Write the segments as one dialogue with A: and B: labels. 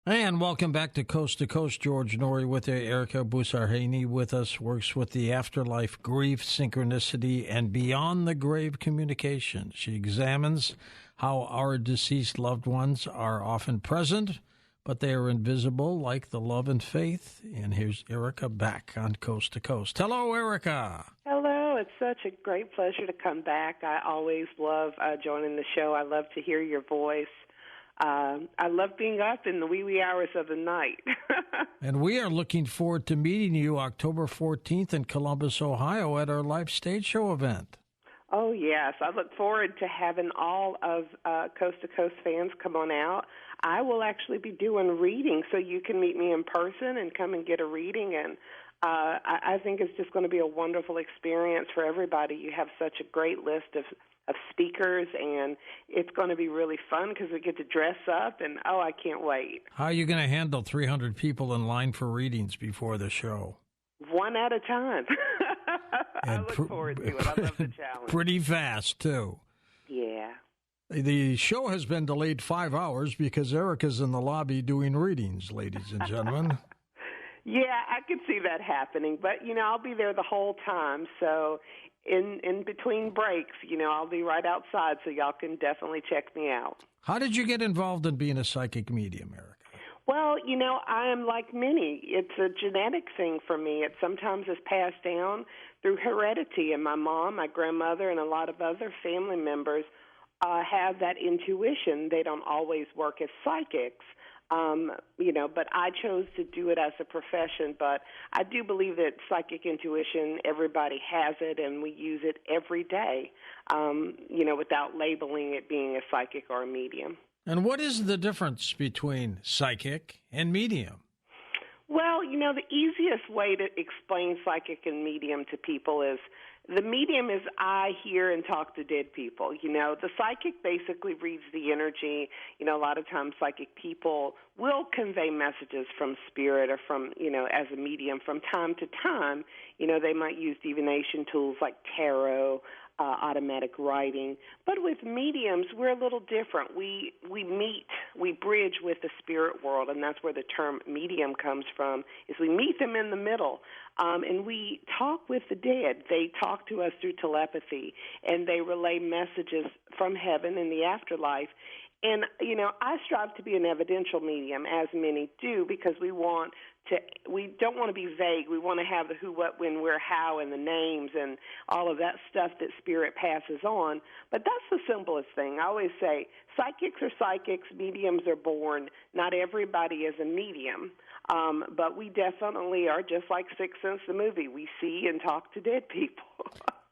A: And welcome back to Coast. George Norrie with you. Erica Busarheni with us, works with the afterlife, grief, synchronicity, and beyond the grave communication. She examines how our deceased loved ones are often present, but they are invisible, like the love and faith. And here's Erica back on Coast to Coast. Hello, Erica.
B: Hello. It's such a great pleasure to come back. I always love joining the show. I love to hear your voice. I love being up in the wee hours of the night.
A: And we are looking forward to meeting you October 14th in Columbus, Ohio at our live stage show event.
B: Oh, yes. I look forward to having all of Coast to Coast fans come on out. I will actually be doing readings, so you can meet me in person and come and get a reading. And I think it's just going to be a wonderful experience for everybody. You have such a great list of speakers, and it's going to be really fun because we get to dress up, and, I can't wait.
A: How are you going to handle 300 people in line for readings before the show?
B: One at a time. I look forward to it. I love the challenge.
A: Pretty fast, too.
B: Yeah.
A: The show has been delayed 5 hours because Erica's in the lobby doing readings, ladies and gentlemen.
B: Yeah, I could see that happening, but, I'll be there the whole time, so in between breaks, I'll be right outside, so y'all can definitely check me out.
A: How did you get involved in being a psychic medium, Erica?
B: Well, I am like many. It's a genetic thing for me. It sometimes is passed down through heredity, and my mom, my grandmother, and a lot of other family members have that intuition. They don't always work as psychics. But I chose to do it as a profession. But I do believe that psychic intuition, everybody has it, and we use it every day, without labeling it being a psychic or a medium.
A: And what is the difference between psychic and medium?
B: Well, the easiest way to explain psychic and medium to people is the medium is I hear and talk to dead people. The psychic basically reads the energy. A lot of times psychic people will convey messages from spirit or from, as a medium from time to time. They might use divination tools like tarot, automatic writing. But with mediums, we're a little different. We bridge with the spirit world, and that's where the term medium comes from, is we meet them in the middle. And we talk with the dead. They talk to us through telepathy, and they relay messages from heaven and the afterlife. And, I strive to be an evidential medium, as many do, because we don't want to be vague. We want to have the who, what, when, where, how, and the names and all of that stuff that spirit passes on. But that's the simplest thing. I always say psychics are psychics, mediums are born. Not everybody is a medium. But we definitely are just like Sixth Sense, the movie. We see and talk to dead people.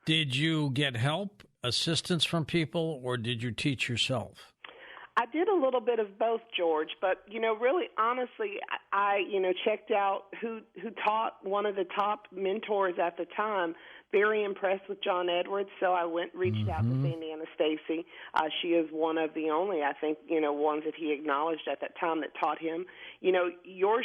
A: Did you get help, assistance from people, or did you teach yourself?
B: I did a little bit of both, George, but, really, honestly, I checked out who taught one of the top mentors at the time. Very impressed with John Edwards, so I reached out to Sandy Anastasi. She is one of the only, I think, ones that he acknowledged at that time that taught him. Your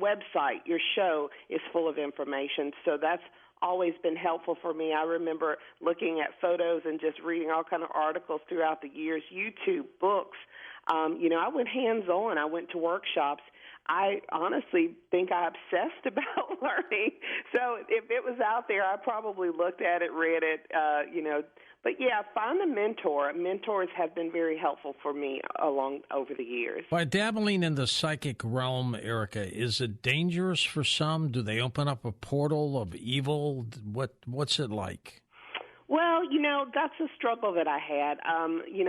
B: website, your show is full of information, so that's always been helpful for me. I remember looking at photos and just reading all kind of articles throughout the years, YouTube, books. I went hands-on. I went to workshops. I honestly think I obsessed about learning. So if it was out there, I probably looked at it, read it, But, yeah, find a mentor. Mentors have been very helpful for me over the years.
A: By dabbling in the psychic realm, Erica, is it dangerous for some? Do they open up a portal of evil? What's it like?
B: Well, that's a struggle that I had.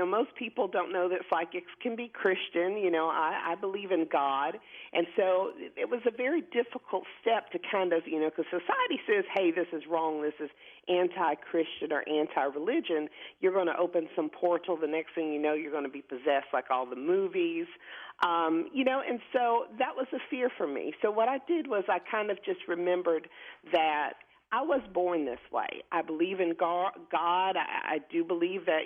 B: Most people don't know that psychics can be Christian. I believe in God. And so it was a very difficult step to kind of, because society says, hey, this is wrong, this is anti-Christian or anti-religion. You're going to open some portal. The next thing you know, you're going to be possessed like all the movies. And so that was a fear for me. So what I did was I kind of just remembered that I was born this way. I believe in God. I do believe that,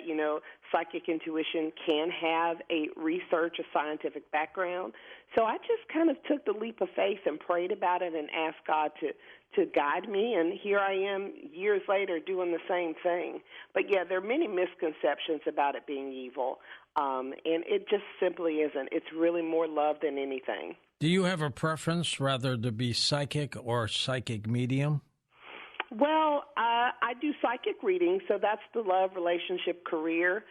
B: psychic intuition can have a research, a scientific background. So I just kind of took the leap of faith and prayed about it and asked God to guide me. And here I am years later doing the same thing. But, yeah, there are many misconceptions about it being evil, and it just simply isn't. It's really more love than anything.
A: Do you have a preference, rather to be psychic or psychic medium?
B: Well, I do psychic reading, so that's the love relationship career.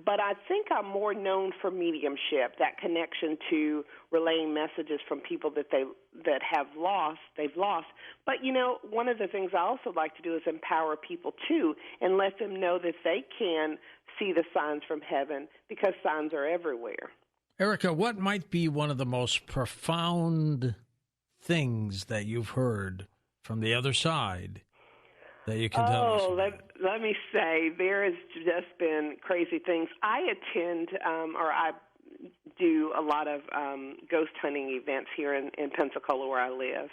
B: But I think I'm more known for mediumship, that connection to relaying messages from people that they've lost. But, one of the things I also like to do is empower people, too, and let them know that they can see the signs from heaven, because signs are everywhere.
A: Erica, what might be one of the most profound things that you've heard from the other side that you can tell us?
B: Let me say, there has just been crazy things. I attend or I do a lot of ghost hunting events here in Pensacola where I live.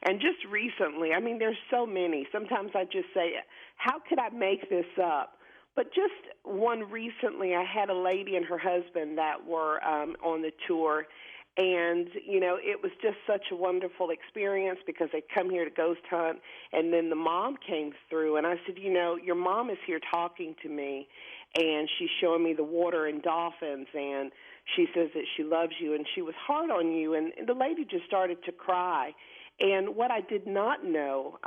B: And just recently, there's so many. Sometimes I just say, how could I make this up? But just one recently, I had a lady and her husband that were on the tour. And, it was just such a wonderful experience because they come here to ghost hunt. And then the mom came through, and I said, your mom is here talking to me, and she's showing me the water and dolphins, and she says that she loves you, and she was hard on you. And the lady just started to cry. And what I did not know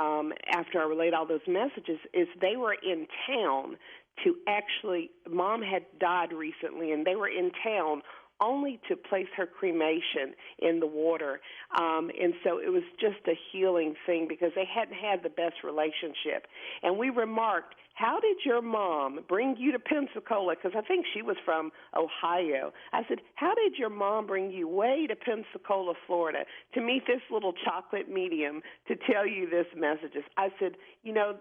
B: after I relayed all those messages is they were in town to actually, mom had died recently, and they were in town only to place her cremation in the water. And so it was just a healing thing because they hadn't had the best relationship. And we remarked, how did your mom bring you to Pensacola? Because I think she was from Ohio. I said, how did your mom bring you way to Pensacola, Florida, to meet this little chocolate medium to tell you this messages? I said,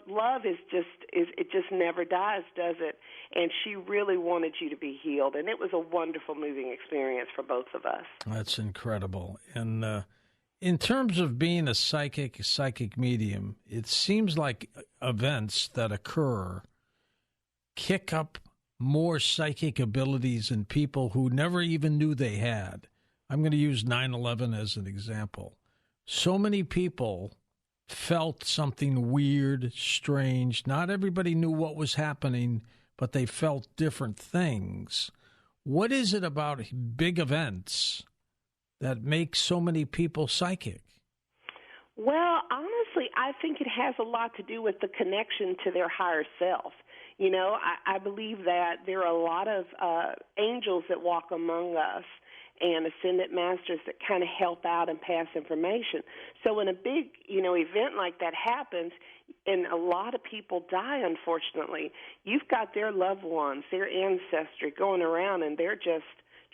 B: love it just never dies, does it? And she really wanted you to be healed. And it was a wonderful, moving experience for both of us.
A: That's incredible. And in terms of being a psychic medium, it seems like events that occur kick up more psychic abilities in people who never even knew they had. I'm going to use 9/11 as an example. So many people felt something weird, strange. Not everybody knew what was happening, but they felt different things. What is it about big events that makes so many people psychic?
B: Well, honestly, I think it has a lot to do with the connection to their higher self. I believe that there are a lot of angels that walk among us and ascended masters that kind of help out and pass information. So when a big, event like that happens, and a lot of people die, unfortunately, you've got their loved ones, their ancestry going around, and they're just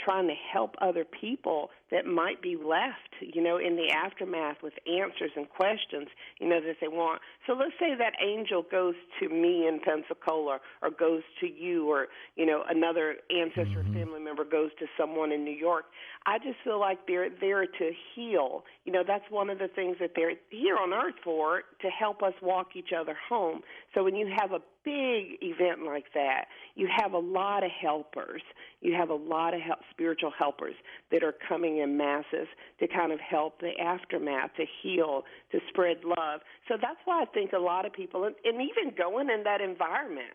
B: trying to help other people that might be left, in the aftermath with answers and questions, that they want. So let's say that angel goes to me in Pensacola or goes to you or, another ancestor or family member goes to someone in New York. I just feel like they're there to heal. That's one of the things that they're here on earth for, to help us walk each other home. So when you have a big event like that, you have a lot of helpers. You have a lot of spiritual helpers that are coming in masses to kind of help the aftermath, to heal, to spread love. So that's why I think a lot of people, and even going in that environment,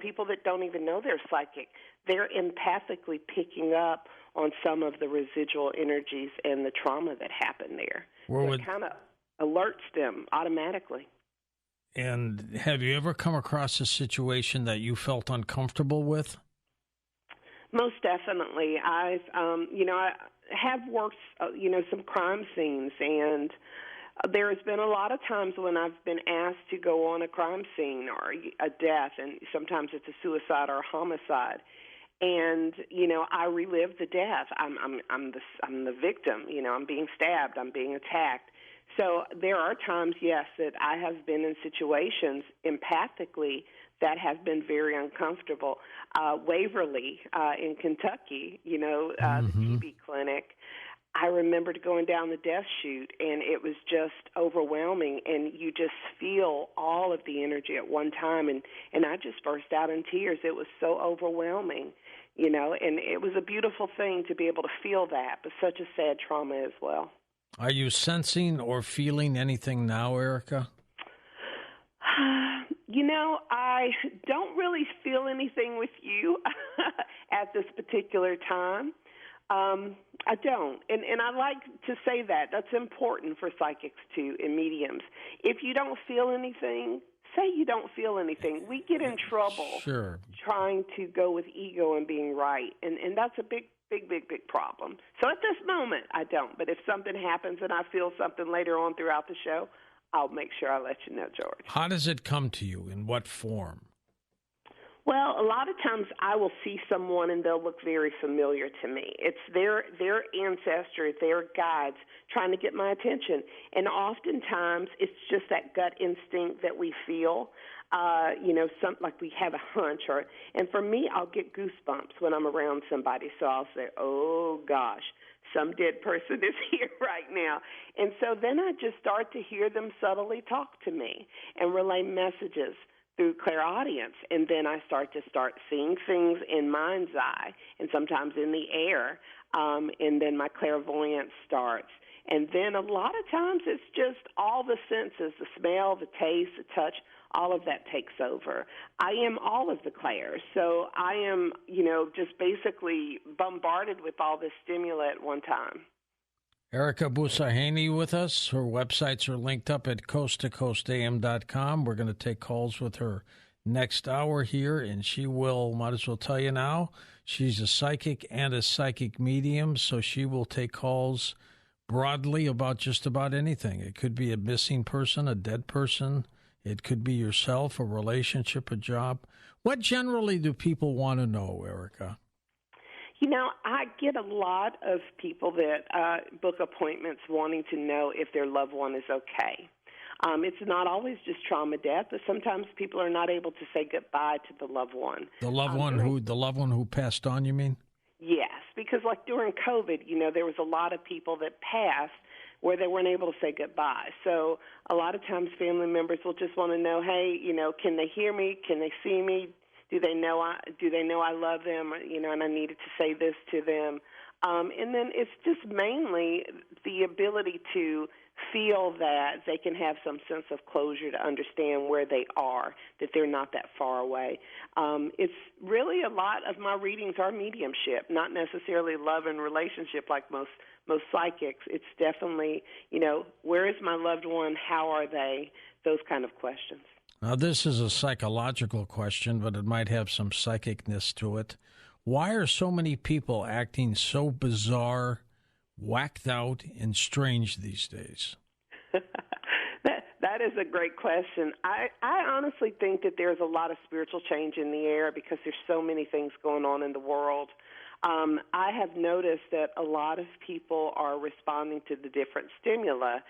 B: people that don't even know they're psychic, they're empathically picking up on some of the residual energies and the trauma that happened there. So it kind of alerts them automatically.
A: And have you ever come across a situation that you felt uncomfortable with?
B: Most definitely. I have worked, some crime scenes, and there has been a lot of times when I've been asked to go on a crime scene or a death, and sometimes it's a suicide or a homicide. And I relive the death. I'm the victim. I'm being stabbed. I'm being attacked. So there are times, yes, that I have been in situations empathically that have been very uncomfortable. Waverly in Kentucky, the TB clinic, I remembered going down the death chute, and it was just overwhelming, and you just feel all of the energy at one time, and I just burst out in tears. It was so overwhelming, and it was a beautiful thing to be able to feel that, but such a sad trauma as well.
A: Are you sensing or feeling anything now, Erica?
B: I don't really feel anything with you at this particular time. I don't. And I like to say that. That's important for psychics, too, and mediums. If you don't feel anything, say you don't feel anything. We get in trouble trying to go with ego and being right, and that's a big problem. So at this moment, I don't. But if something happens and I feel something later on throughout the show, I'll make sure I let you know, George.
A: How does it come to you? In what form?
B: Well, a lot of times I will see someone and they'll look very familiar to me. It's their ancestor, their guides trying to get my attention. And oftentimes it's just that gut instinct that we feel, like we have a hunch. And for me, I'll get goosebumps when I'm around somebody. So I'll say, oh, gosh, some dead person is here right now. And so then I just start to hear them subtly talk to me and relay messages through clairaudience, and then I start seeing things in mind's eye and sometimes in the air, and then my clairvoyance starts. And then a lot of times it's just all the senses, the smell, the taste, the touch, all of that takes over. I am all of the clairs, so I am, just basically bombarded with all this stimuli at one time.
A: Erica Busarhaney with us. Her websites are linked up at coasttocoastam.com. We're going to take calls with her next hour here, and she will, might as well tell you now, she's a psychic and a psychic medium, so she will take calls broadly about just about anything. It could be a missing person, a dead person. It could be yourself, a relationship, a job. What generally do people want to know, Erica?
B: I get a lot of people that book appointments wanting to know if their loved one is okay. It's not always just trauma death, but sometimes people are not able to say goodbye to the loved one.
A: The loved one who passed on, you mean?
B: Yes, because like during COVID, there was a lot of people that passed where they weren't able to say goodbye. So a lot of times family members will just want to know, hey, can they hear me? Can they see me? Do they know I love them? And I needed to say this to them. And then it's just mainly the ability to feel that they can have some sense of closure to understand where they are, that they're not that far away. It's really a lot of my readings are mediumship, not necessarily love and relationship like most psychics. It's definitely, where is my loved one? How are they? Those kind of questions.
A: Now, this is a psychological question, but it might have some psychicness to it. Why are so many people acting so bizarre, whacked out, and strange these days?
B: That is a great question. I honestly think that there's a lot of spiritual change in the air because there's so many things going on in the world. I have noticed that a lot of people are responding to the different stimuli,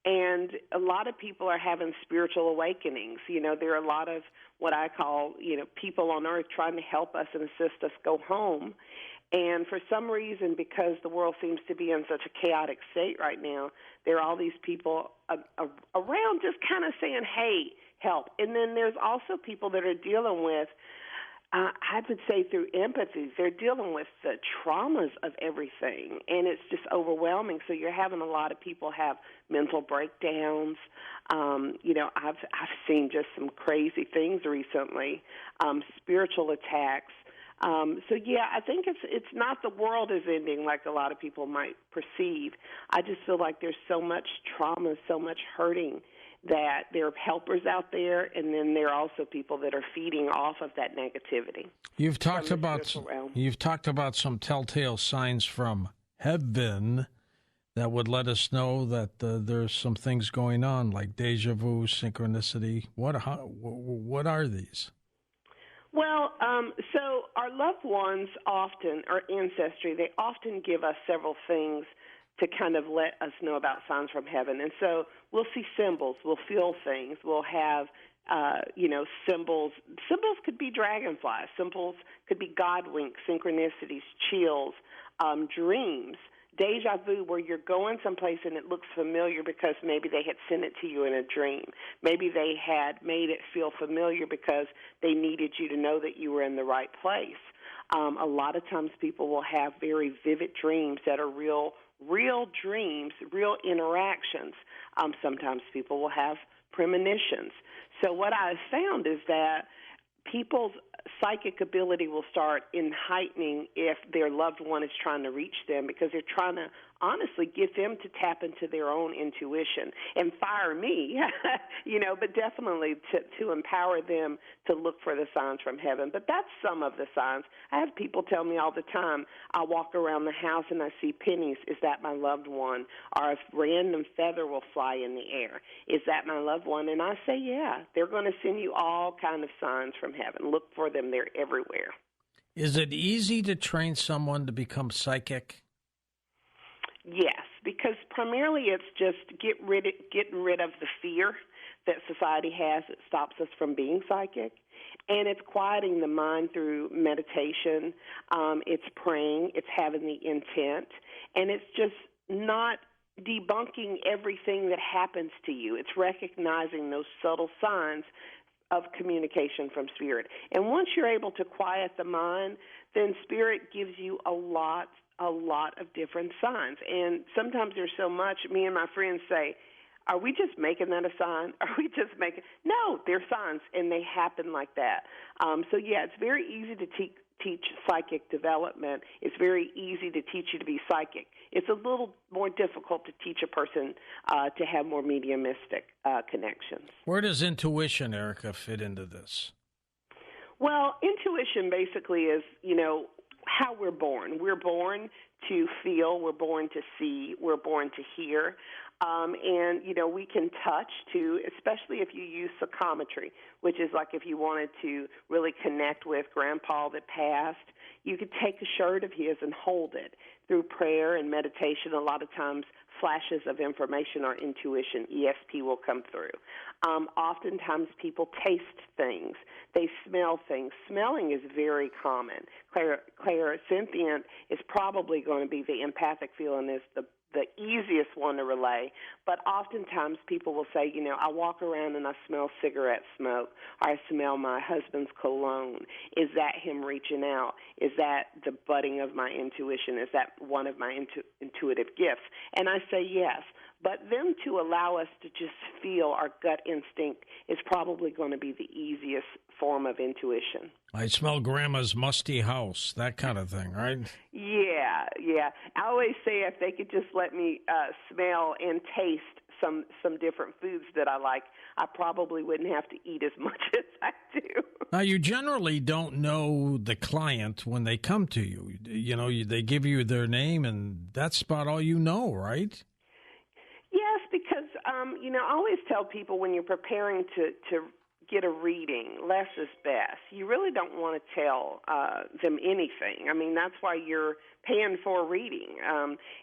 B: and a lot of people are having spiritual awakenings. There are a lot of what I call, people on earth trying to help us and assist us go home. And for some reason, because the world seems to be in such a chaotic state right now, there are all these people around just kind of saying, hey, help. And then there's also people that are dealing with, I would say through empathy, they're dealing with the traumas of everything, and it's just overwhelming. So you're having a lot of people have mental breakdowns. I've seen just some crazy things recently, spiritual attacks. I think it's not the world is ending like a lot of people might perceive. I just feel like there's so much trauma, so much hurting, that there are helpers out there, and then there are also people that are feeding off of that negativity.
A: You've talked about some telltale signs from heaven that would let us know that there's some things going on, like deja vu, synchronicity. What are these?
B: Well, so our loved ones often, our ancestry, they often give us several things to kind of let us know about signs from heaven. And so we'll see symbols, we'll feel things, we'll have, symbols. Symbols could be dragonflies, symbols could be God winks, synchronicities, chills, dreams. deja vu, where you're going someplace and it looks familiar because maybe they had sent it to you in a dream. Maybe they had made it feel familiar because they needed you to know that you were in the right place. A lot of times people will have very vivid dreams that are real dreams, real interactions. Sometimes people will have premonitions. So what I've found is that people's psychic ability will start in heightening if their loved one is trying to reach them, because they're trying to honestly get them to tap into their own intuition and fire me, but definitely to empower them to look for the signs from heaven. But that's some of the signs. I have people tell me all the time, I walk around the house and I see pennies. Is that my loved one? Or a random feather will fly in the air. Is that my loved one? And I say, yeah, they're going to send you all kind of signs from heaven. Look for them. They're everywhere.
A: Is it easy to train someone to become psychic?
B: Yes, because primarily it's just getting rid of the fear that society has that stops us from being psychic, and it's quieting the mind through meditation. It's praying, it's having the intent, and it's just not debunking everything that happens to you. It's recognizing those subtle signs of communication from spirit. And once you're able to quiet the mind, then spirit gives you a lot of different signs. And sometimes there's so much, me and my friends say, are we just making that a sign? Are we just making? No, they're signs, and they happen like that. It's very easy to teach psychic development. It's very easy to teach you to be psychic. It's a little more difficult to teach a person to have more mediumistic connections.
A: Where does intuition, Erica, fit into this?
B: Well, intuition basically is, how we're born. We're born to feel, we're born to see, we're born to hear. We can touch too, especially if you use psychometry, which is like if you wanted to really connect with Grandpa that passed, you could take a shirt of his and hold it. Through prayer and meditation, a lot of times flashes of information or intuition, ESP, will come through. Oftentimes people taste things. They smell things. Smelling is very common. Clairsentient is probably going to be the empathic feeling is the easiest one to relay, but oftentimes people will say, I walk around and I smell cigarette smoke, or I smell my husband's cologne. Is that him reaching out? Is that the budding of my intuition? Is that one of my intuitive gifts? And I say yes. But then to allow us to just feel our gut instinct is probably going to be the easiest form of intuition.
A: I smell Grandma's musty house, that kind of thing, right?
B: Yeah. I always say if they could just let me smell and taste some different foods that I like, I probably wouldn't have to eat as much as I do.
A: Now, you generally don't know the client when they come to you. They give you their name, and that's about all you know, right?
B: Yes, because, I always tell people when you're preparing to get a reading, less is best. You really don't want to tell them anything. I mean, that's why you're paying for a reading.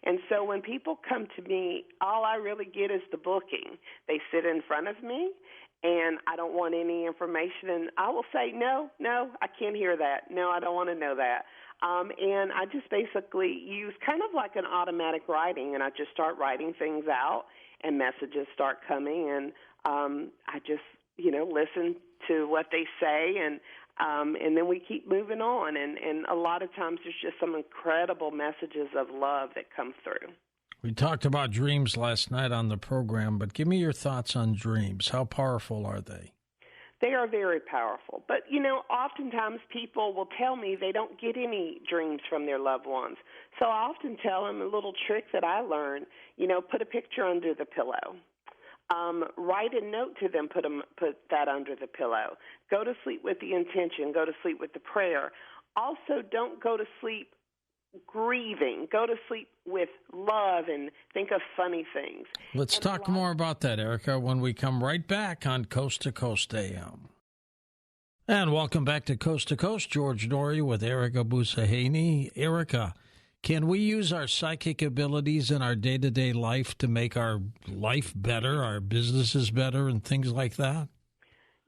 B: And so when people come to me, all I really get is the booking. They sit in front of me, and I don't want any information, and I will say, no, I can't hear that. No, I don't want to know that. And I just basically use kind of like an automatic writing, and I just start writing things out, and messages start coming, and I just, listen to what they say, and then we keep moving on. And a lot of times there's just some incredible messages of love that come through.
A: We talked about dreams last night on the program, but give me your thoughts on dreams. How powerful are they?
B: They are very powerful. But, oftentimes people will tell me they don't get any dreams from their loved ones. So I often tell them a little trick that I learned, put a picture under the pillow. Write a note to them, put that under the pillow. Go to sleep with the intention. Go to sleep with the prayer. Also, don't go to sleep grieving. Go to sleep with love and think of funny things.
A: Let's talk more about that, Erica, when we come right back on Coast to Coast AM. And welcome back to Coast. George Norrie with Erica Busahaney. Erica, can we use our psychic abilities in our day-to-day life to make our life better, our businesses better, and things like that?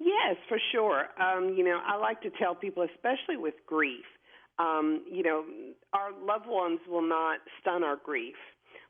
B: Yes, for sure. I like to tell people, especially with grief, Our loved ones will not stun our grief,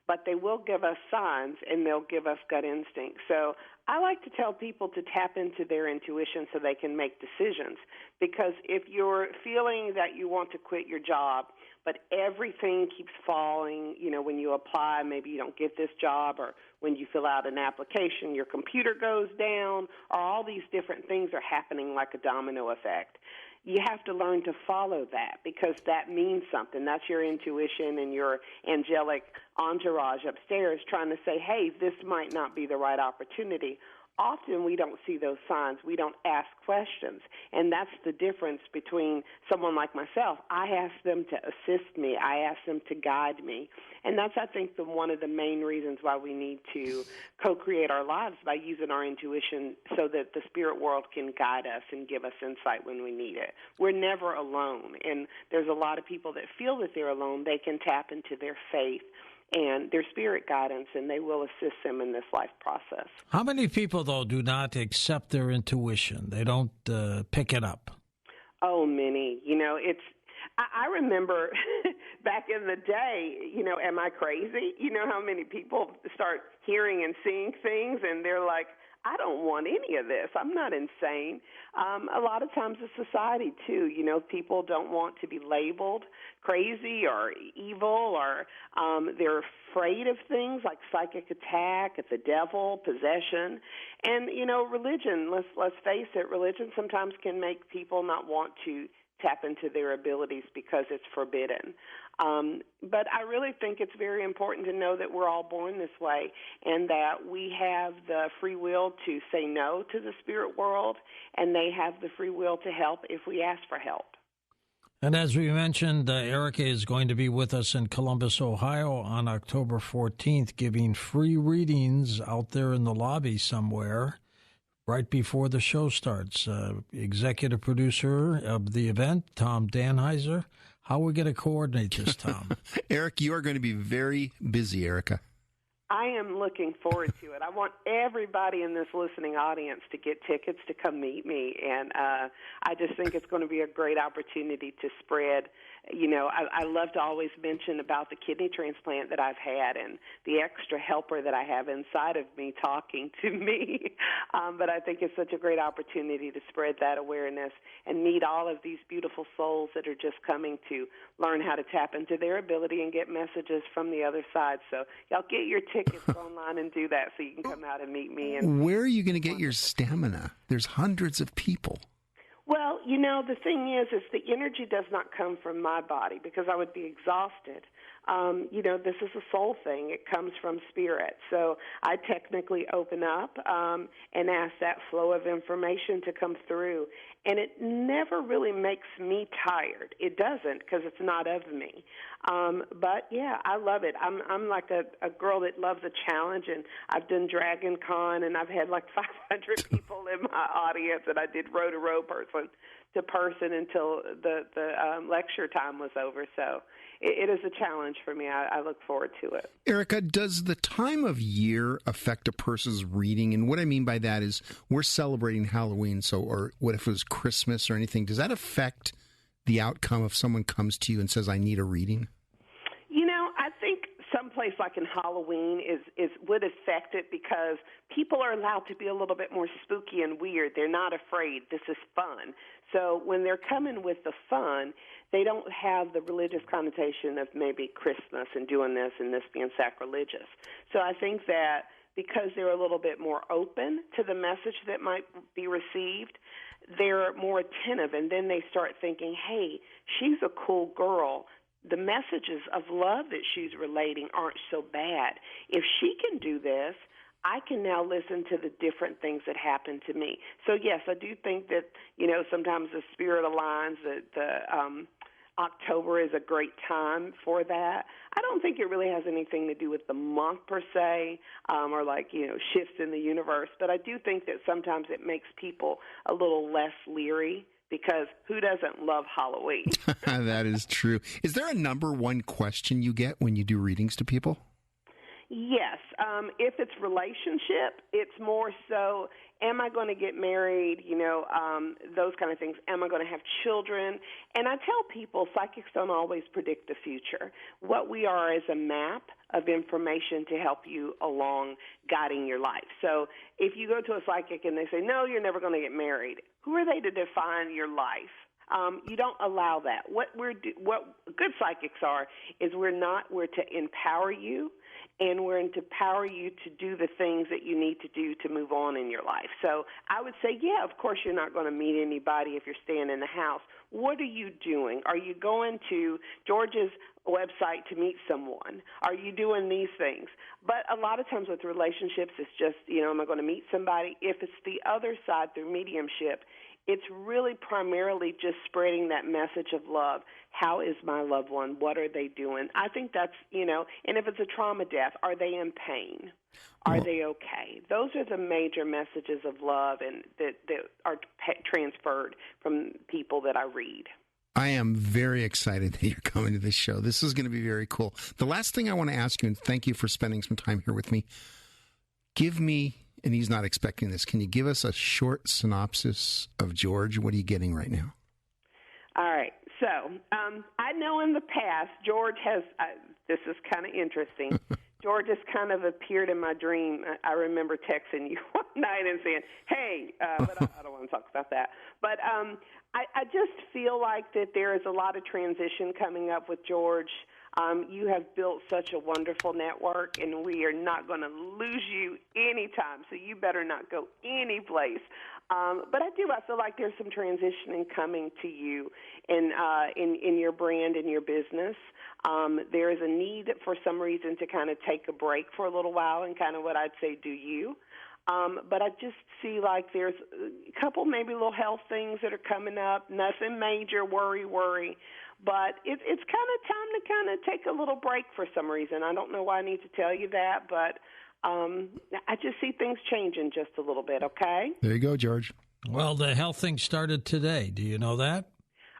B: but they will give us signs and they'll give us gut instinct. So I like to tell people to tap into their intuition so they can make decisions, because if you're feeling that you want to quit your job, but everything keeps falling, when you apply, maybe you don't get this job, or when you fill out an application, your computer goes down, or all these different things are happening like a domino effect. You have to learn to follow that, because that means something. That's your intuition and your angelic entourage upstairs trying to say, hey, this might not be the right opportunity. Often we don't see those signs. We don't ask questions. And that's the difference between someone like myself. I ask them to assist me. I ask them to guide me. And that's, I think, one of the main reasons why we need to co-create our lives, by using our intuition so that the spirit world can guide us and give us insight when we need it. We're never alone. And there's a lot of people that feel that they're alone. They can tap into their faith and their spirit guidance, and they will assist them in this life process.
A: How many people, though, do not accept their intuition? They don't pick it up?
B: Oh, many. I remember back in the day, am I crazy? How many people start hearing and seeing things, and they're like, I don't want any of this. I'm not insane. A lot of times it's society, too. People don't want to be labeled crazy or evil, or they're afraid of things like psychic attack, the devil, possession. And, religion, let's face it, religion sometimes can make people not want to tap into their abilities because it's forbidden. But I really think it's very important to know that we're all born this way, and that we have the free will to say no to the spirit world, and they have the free will to help if we ask for help.
A: And as we mentioned, Erica is going to be with us in Columbus, Ohio on October 14th, giving free readings out there in the lobby somewhere right before the show starts. Executive producer of the event, Tom Danheiser. How are we going to coordinate this, Tom?
C: Eric, you are going to be very busy, Erica.
B: I am looking forward to it. I want everybody in this listening audience to get tickets to come meet me, and I just think it's going to be a great opportunity to spread. I love to always mention about the kidney transplant that I've had and the extra helper that I have inside of me talking to me. But I think it's such a great opportunity to spread that awareness and meet all of these beautiful souls that are just coming to learn how to tap into their ability and get messages from the other side. So y'all get your tickets online and do that so you can come out and meet me. And
C: where are you going to get your stamina? There's hundreds of people.
B: Well, the thing is the energy does not come from my body because I would be exhausted. This is a soul thing. It comes from spirit. So I technically open up and ask that flow of information to come through. And it never really makes me tired. It doesn't, because it's not of me. But, yeah, I love it. I'm like a girl that loves a challenge, and I've done Dragon Con, and I've had like 500 people in my audience, and I did row to row, person to person until the lecture time was over. So it is a challenge for me. I look forward to it.
C: Erica, does the time of year affect a person's reading? And what I mean by that is we're celebrating Halloween, or what if it was Christmas or anything? Does that affect the outcome if someone comes to you and says, I need a reading?
B: I think someplace like in Halloween would affect it because people are allowed to be a little bit more spooky and weird. They're not afraid. This is fun. So when they're coming with the fun, they don't have the religious connotation of maybe Christmas and doing this and this being sacrilegious. So I think that because they're a little bit more open to the message that might be received, they're more attentive, and then they start thinking, hey, she's a cool girl. The messages of love that she's relating aren't so bad. If she can do this, I can now listen to the different things that happen to me. So, yes, I do think that, sometimes the spirit aligns, that October is a great time for that. I don't think it really has anything to do with the month per se, or shifts in the universe, but I do think that sometimes it makes people a little less leery, because who doesn't love Halloween?
C: That is true. Is there a number one question you get when you do readings to people?
B: Yes. If it's relationship, it's more so, am I going to get married? Those kind of things. Am I going to have children? And I tell people psychics don't always predict the future. What we are is a map of information to help you along guiding your life. So if you go to a psychic and they say, no, you're never going to get married, who are they to define your life? You don't allow that. What good psychics are is we're to empower you, and we're to empower you to do the things that you need to do to move on in your life. So I would say, yeah, of course you're not going to meet anybody if you're staying in the house. What are you doing? Are you going to George's website to meet someone? Are you doing these things? But a lot of times with relationships, it's just, am I going to meet somebody? If it's the other side through mediumship, it's really primarily just spreading that message of love. How is my loved one? What are they doing? I think that's, and if it's a trauma death, are they in pain? Are they okay? Those are the major messages of love and that are transferred from people that I read.
C: I am very excited that you're coming to this show. This is going to be very cool. The last thing I want to ask you, and thank you for spending some time here with me, give me, and he's not expecting this, can you give us a short synopsis of George? What are you getting right now?
B: All right. So I know in the past, George has, this is kind of interesting, George has kind of appeared in my dream. I remember texting you one night and saying, hey, but I don't want to talk about that. But I just feel like that there is a lot of transition coming up with George. You have built such a wonderful network, and we are not going to lose you anytime, so you better not go any place. But I feel like there's some transitioning coming to you in your brand and your business. There is a need for some reason to kind of take a break for a little while and kind of what I'd say do you. But I just see like there's a couple maybe little health things that are coming up, nothing major, worry. But it's kind of time to kind of take a little break for some reason. I don't know why I need to tell you that, but I just see things changing just a little bit, okay?
C: There you go, George.
A: Well, the health thing started today. Do you know that?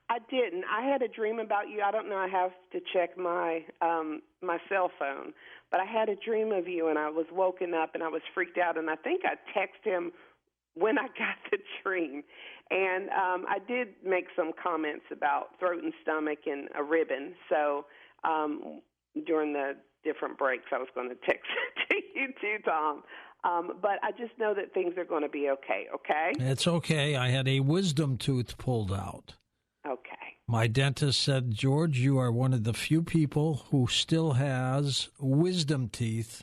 B: I didn't. I had a dream about you. I don't know. I have to check my my cell phone. But I had a dream of you, and I was woken up, and I was freaked out. And I think I texted him when I got the dream. And I did make some comments about throat and stomach and a ribbon. So during the different breaks, I was going to text it to you too, Tom. But I just know that things are going to be okay, okay?
A: It's okay. I had a wisdom tooth pulled out.
B: Okay.
A: My dentist said, George, you are one of the few people who still has wisdom teeth.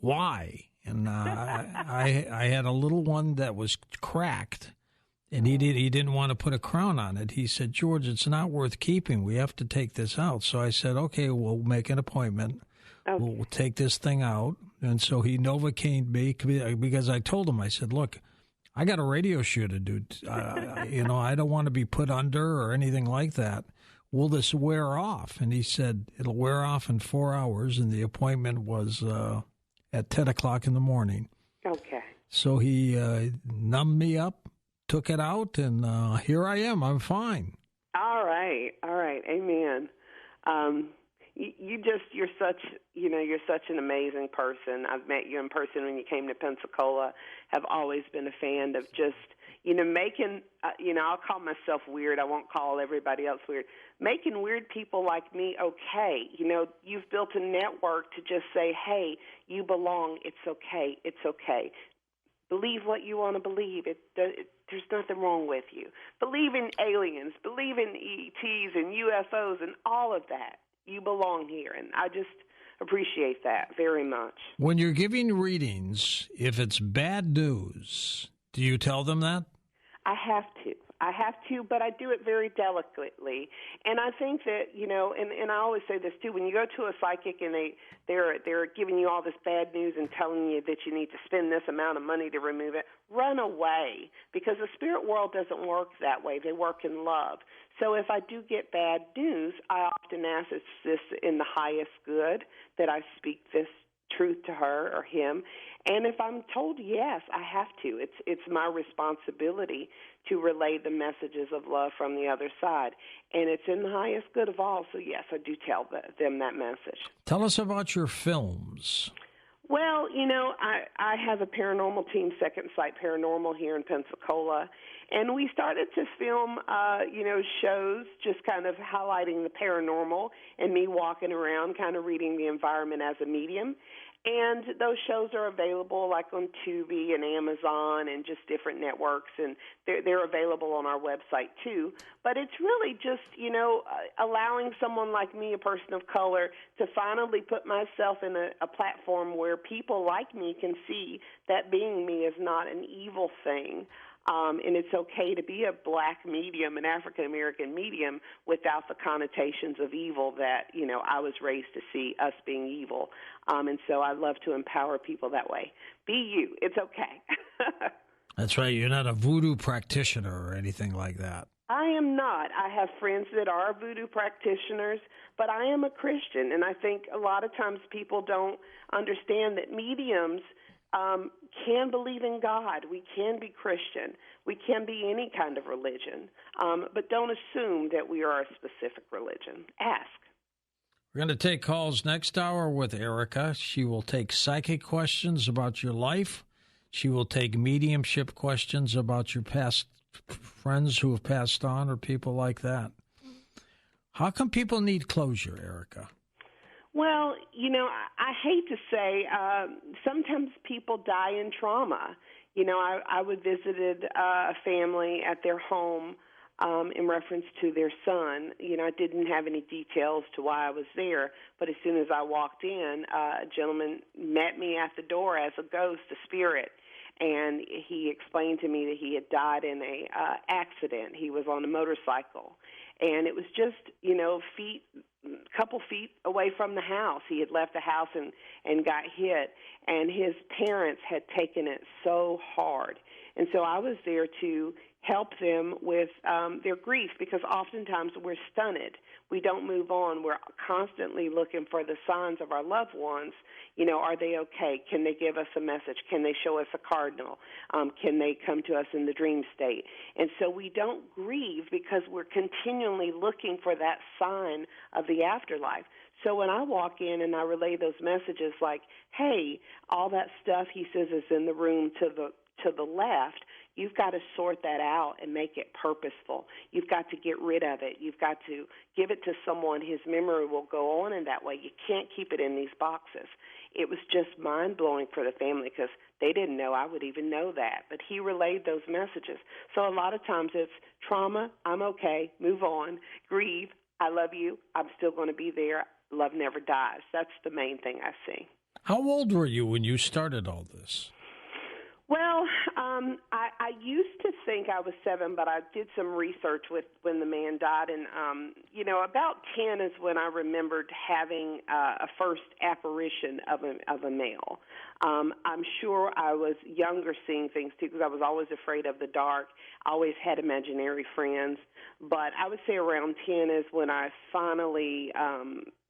A: Why? And I had a little one that was cracked, and he didn't want to put a crown on it. He said, George, it's not worth keeping. We have to take this out. So I said, okay, we'll make an appointment. Okay. We'll take this thing out. And so he Novocained me because I told him, I said, look, I got a radio show to do. I don't want to be put under or anything like that. Will this wear off? And he said, it'll wear off in 4 hours. And the appointment was at 10 o'clock in the morning. Okay. So he numbed me up, took it out, and here I am. I'm fine.
B: All right. Amen. You're such an amazing person. I've met you in person when you came to Pensacola. Have always been a fan of just, making, I'll call myself weird. I won't call everybody else weird. Making weird people like me okay. You've built a network to just say, hey, you belong. It's okay. It's okay. Believe what you want to believe. There's nothing wrong with you. Believe in aliens. Believe in ETs and UFOs and all of that. You belong here, and I just appreciate that very much.
A: When you're giving readings, if it's bad news, do you tell them that?
B: I have to, but I do it very delicately. And I think that, and I always say this too, when you go to a psychic and they're giving you all this bad news and telling you that you need to spend this amount of money to remove it, run away, because the spirit world doesn't work that way. They work in love. So if I do get bad news, I often ask, is this in the highest good that I speak this truth to her or him. And if I'm told yes, I have to. It's my responsibility to relay the messages of love from the other side. And it's in the highest good of all. So, yes, I do tell them that message.
A: Tell us about your films.
B: Well, I have a paranormal team, Second Sight Paranormal, here in Pensacola, and we started to film, shows just kind of highlighting the paranormal and me walking around kind of reading the environment as a medium. And those shows are available like on Tubi and Amazon and just different networks, and they're available on our website too. But it's really just, allowing someone like me, a person of color, to finally put myself in a platform where people like me can see that being me is not an evil thing. And it's okay to be a black medium, an African-American medium, without the connotations of evil that, I was raised to see us being evil. And so I love to empower people that way. Be you. It's okay.
A: That's right. You're not a voodoo practitioner or anything like that.
B: I am not. I have friends that are voodoo practitioners, but I am a Christian. And I think a lot of times people don't understand that mediums can believe in God. We can be Christian. We can be any kind of religion. But don't assume that we are a specific religion. Ask.
A: We're going to take calls next hour with Erica. She will take psychic questions about your life. She will take mediumship questions about your past friends who have passed on or people like that. How come people need closure, Erica?
B: Well, I hate to say, sometimes people die in trauma. I visited a family at their home in reference to their son. I didn't have any details to why I was there, but as soon as I walked in, a gentleman met me at the door as a ghost, a spirit, and he explained to me that he had died in a accident. He was on a motorcycle, and it was just, a couple feet away from the house. He had left the house and got hit, and his parents had taken it so hard. And so I was there to help them with their grief, because oftentimes we're stunted. We don't move on. We're constantly looking for the signs of our loved ones. Are they okay? Can they give us a message? Can they show us a cardinal? Can they come to us in the dream state? And so we don't grieve because we're continually looking for that sign of the afterlife. So when I walk in and I relay those messages like, hey, all that stuff, he says, is in the room to the left, you've got to sort that out and make it purposeful. You've got to get rid of it. You've got to give it to someone. His memory will go on in that way. You can't keep it in these boxes. It was just mind-blowing for the family because they didn't know I would even know that. But he relayed those messages. So a lot of times it's trauma, I'm okay, move on, grieve, I love you, I'm still going to be there, love never dies. That's the main thing I see.
A: How old were you when you started all this?
B: Well, I used to think I was 7, but I did some research with when the man died, and about 10 is when I remembered having a first apparition of a male. I'm sure I was younger seeing things too, because I was always afraid of the dark. I always had imaginary friends, but I would say around 10 is when I finally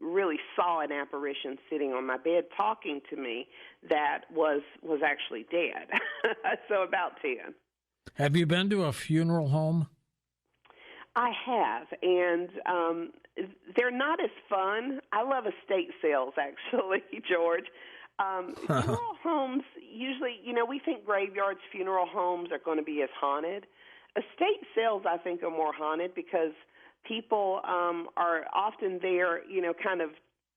B: really saw an apparition sitting on my bed talking to me that was actually dead. So about 10.
A: Have you been to a funeral home?
B: I have, and they're not as fun. I love estate sales, actually, George. Funeral homes, usually, we think graveyards, funeral homes are going to be as haunted. Estate sales, I think, are more haunted because people are often there, kind of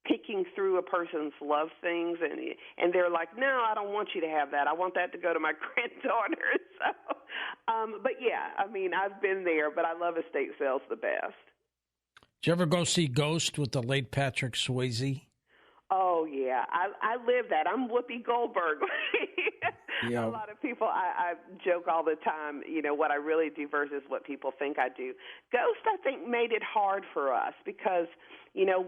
B: picking through a person's love things, and they're like, no, I don't want you to have that. I want that to go to my granddaughter. So, but yeah, I've been there, but I love estate sales the best.
A: Did you ever go see Ghost with the late Patrick Swayze?
B: Oh, yeah. I live that. I'm Whoopi Goldberg.
A: Yeah.
B: A lot of people, I joke all the time, what I really do versus what people think I do. Ghost, I think, made it hard for us because,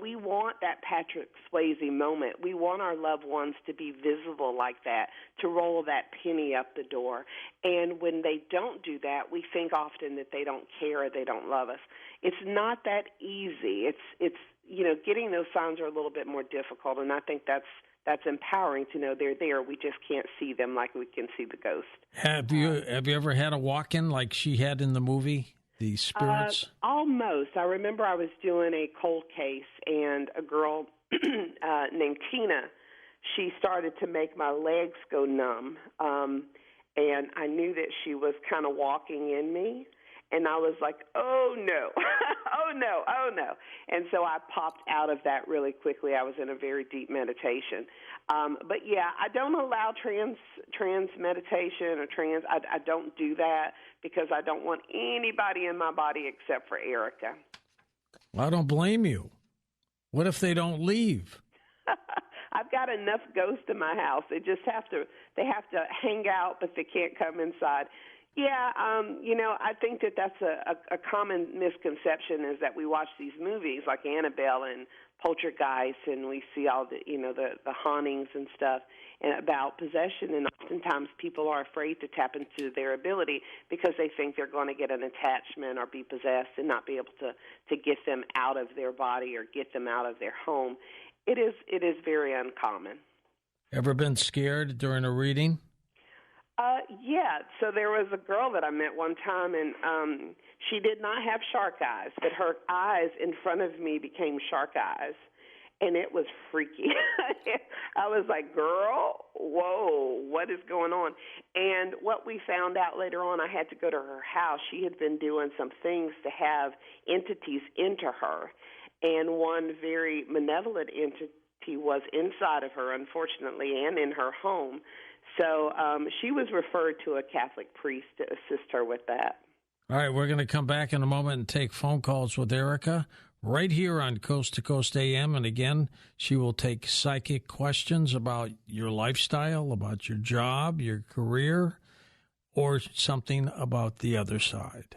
B: we want that Patrick Swayze moment. We want our loved ones to be visible like that, to roll that penny up the door. And when they don't do that, we think often that they don't care or they don't love us. It's not that easy. It's getting those signs are a little bit more difficult, and I think that's that's empowering to know they're there. We just can't see them like we can see the ghost.
A: Have you ever had a walk-in like she had in the movie, The Spirits?
B: Almost. I remember I was doing a cold case, and a girl named Tina, she started to make my legs go numb, and I knew that she was kind of walking in me. And I was like, oh, no, oh, no, oh, no. And so I popped out of that really quickly. I was in a very deep meditation. But, yeah, I don't allow trans meditation or trans. I don't do that because I don't want anybody in my body except for Erica.
A: Well, I don't blame you. What if they don't leave?
B: I've got enough ghosts in my house. They have to hang out, but they can't come inside. Yeah, I think that's a common misconception is that we watch these movies like Annabelle and Poltergeist, and we see all the hauntings and stuff and about possession, and oftentimes people are afraid to tap into their ability because they think they're going to get an attachment or be possessed and not be able to get them out of their body or get them out of their home. It is very uncommon.
A: Ever been scared during a reading?
B: Yeah, so there was a girl that I met one time, and she did not have shark eyes, but her eyes in front of me became shark eyes, and it was freaky. I was like, girl, whoa, what is going on? And what we found out later on, I had to go to her house. She had been doing some things to have entities into her, and one very malevolent entity was inside of her, unfortunately, and in her home. So she was referred to a Catholic priest to assist her with that.
A: All right, we're going to come back in a moment and take phone calls with Erica right here on Coast to Coast AM. And again, she will take psychic questions about your lifestyle, about your job, your career, or something about the other side.